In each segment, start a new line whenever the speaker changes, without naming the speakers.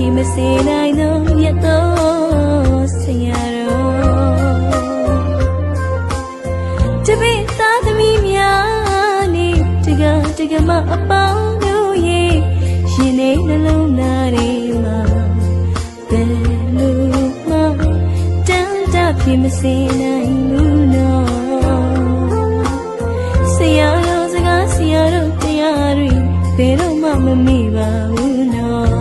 ဖြစ်မစေနိုင်သောမြတ်သောဆရာတော်တပည့်သားသမီးများနဲ့တကမအပေါင်းတို့ရဲ့ရှင်နေနှလုံးသားတွေမှာဘယ်လိုမှတန်တဖြစ်မစေနိုင်ဘူးနော်ဆရာတော်စကားဆရာတော်တရားတွေဘယ်တော့မှမမေ့ပါဘူးနော်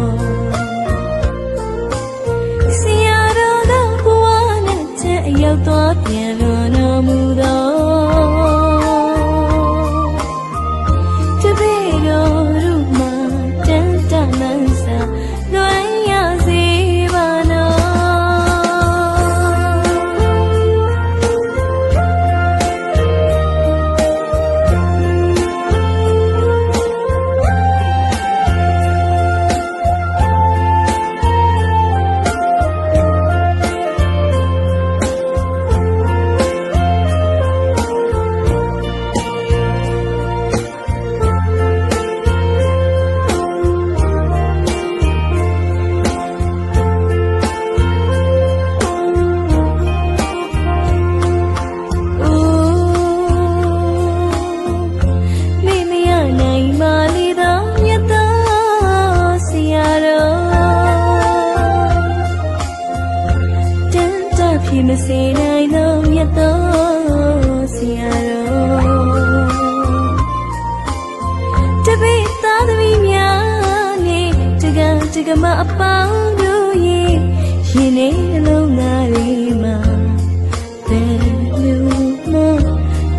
ဆရာတော်ကဘဝနဲ့ချက်ရောက်သွားပြန်လို့တော်မူသောတပည့်တော်တို့မှာတန်တလန်းစာလွန်ရစေပါနော်ဖြစ်မစေနိုင်သောမြတ်သောဆရာတော်တပည့်သားသမီးများနဲ့တကမအပေါင်းတို့ရဲ့ရှင်နေနှလုံးသားတွေမှာဘယ်လိုမှ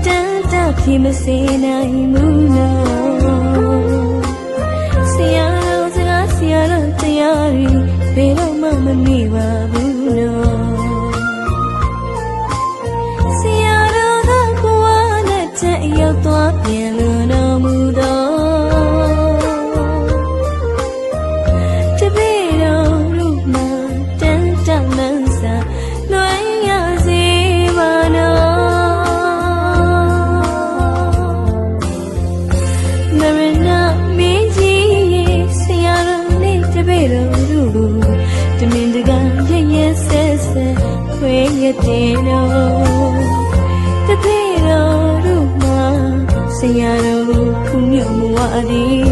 တန်တဖြစ်မစေနိုင်ဘူးနော်ဆရာတော်စကားဆရာတော်တရားတွေဘယ်တော့မှမမေ့ပါဘူးနော်ရောက်သွားပြန်လို့တော်မူသောတပည့်တော်တို့မှာတန်တလန်းစာလွန်ရစေပါနော်မရဏမင်းကြီးရဲ့ဆရာတော်နဲ့တပည့်တော်တို့တမင်တကာရဆက်ခွေရတဲ့တော်တပည့်တော်တို့ဆရာတော်ခုမြတ်မဝသည်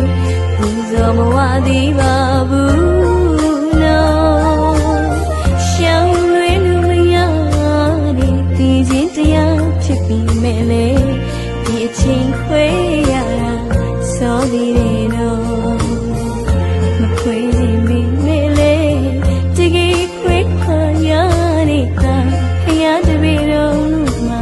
ပူဇော်မဝသည်ပါဘူးနော်ရှောင်းလွင်လို့မရတဲ့ဒီချင်းတရားဖြစ်ပြီးမဲ့လေဒီအချိန်ခွဲရတာစောသေးတယ်နော်မခွဲခြင်းမိမဲ့လေတကယ်ခွဲခါရတဲ့ခရတပည့်တော်မှာ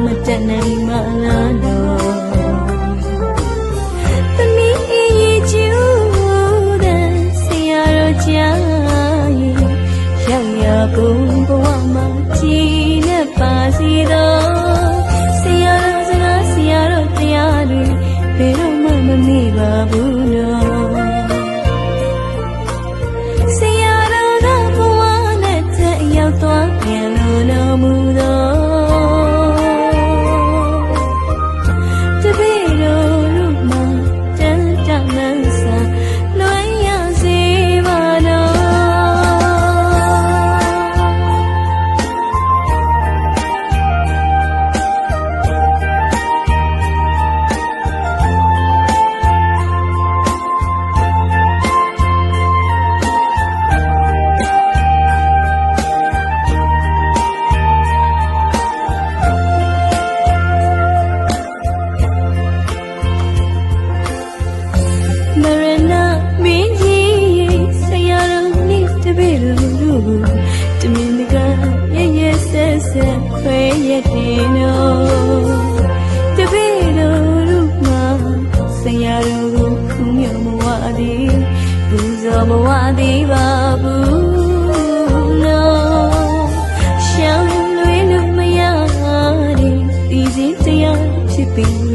မတတ်နိုင်မလားတော့သမီးအေးကျူတဲ့ဆရာတော်ကြားရင်ရောက်ရကုန်ဘဝမှာကြည်နဲ့ပါစီတော့ဆရာတော်စကားဆရာတော်တရားတွေဘယ်တော့မှမမေ့ပါဘူးနော်ဆရာတော်ကဘဝနဲ့တက်ရောက်သွားပြန်လို့တော်မူတော့တမင်တကာရဆက်ခွဲရတဲ့နော်တပည့်တော်တို့မှာဆရာတော်ခုမြတ်မဝသည်ပူဇော်မဝသည်ပါဘူးနော်ရှောင်းလွင်လို့မရတဲ့ဒီစဉ်တရားဖြစ်ပြီး